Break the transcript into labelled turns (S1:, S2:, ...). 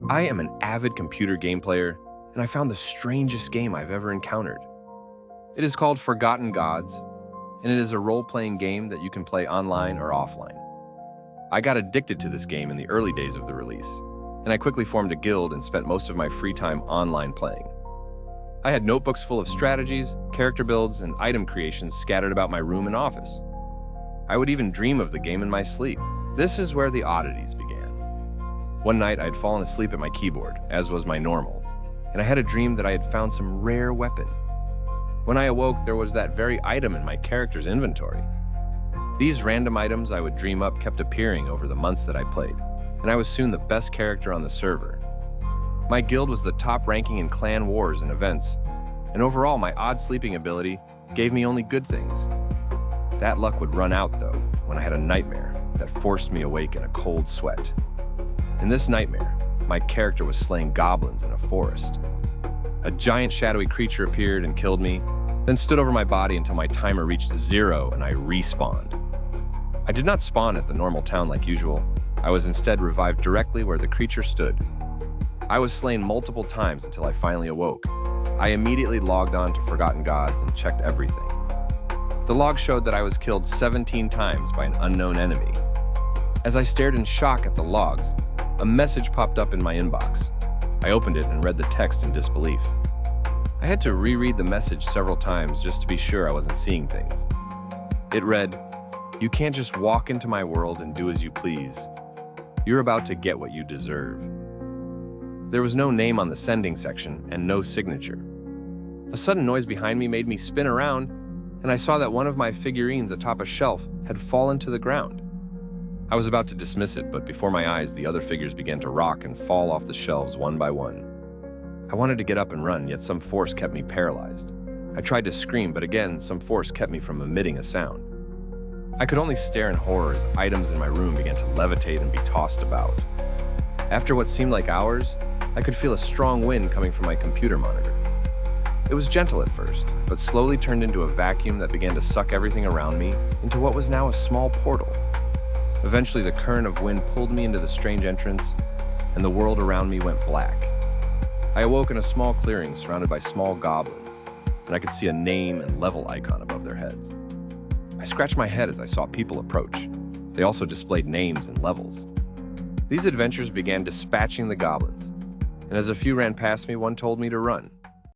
S1: I am an avid computer game player, and I found the strangest game I've ever encountered. It is called Forgotten Gods, and it is a role-playing game that you can play online or offline. I got addicted to this game in the early days of the release, and I quickly formed a guild and spent most of my free time online playing. I had notebooks full of strategies, character builds, and item creations scattered about my room and office. I would even dream of the game in my sleep. This is where the oddities began. One night, I had fallen asleep at my keyboard, as was my normal, and I had a dream that I had found some rare weapon. When I awoke, there was that very item in my character's inventory. These random items I would dream up kept appearing over the months that I played, and I was soon the best character on the server. My guild was the top ranking in clan wars and events, and overall my odd sleeping ability gave me only good things. That luck would run out, though, when I had a nightmare that forced me awake in a cold sweat. In this nightmare, my character was slaying goblins in a forest. A giant shadowy creature appeared and killed me, then stood over my body until my timer reached 0 and I respawned. I did not spawn at the normal town like usual. I was instead revived directly where the creature stood. I was slain multiple times until I finally awoke. I immediately logged on to Forgotten Gods and checked everything. The log showed that I was killed 17 times by an unknown enemy. As I stared in shock at the logs, a message popped up in my inbox. I opened it and read the text in disbelief. I had to reread the message several times just to be sure I wasn't seeing things. It read, "You can't just walk into my world and do as you please. You're about to get what you deserve." There was no name on the sending section and no signature. A sudden noise behind me made me spin around, and I saw that one of my figurines atop a shelf had fallen to the ground. I was about to dismiss it, but before my eyes, the other figures began to rock and fall off the shelves one by one. I wanted to get up and run, yet some force kept me paralyzed. I tried to scream, but again, some force kept me from emitting a sound. I could only stare in horror as items in my room began to levitate and be tossed about. After what seemed like hours, I could feel a strong wind coming from my computer monitor. It was gentle at first, but slowly turned into a vacuum that began to suck everything around me into what was now a small portal. Eventually, the current of wind pulled me into the strange entrance, and the world around me went black. I awoke in a small clearing surrounded by small goblins, and I could see a name and level icon above their heads. I scratched my head as I saw people approach. They also displayed names and levels. These adventurers began dispatching the goblins, and as a few ran past me, one told me to run.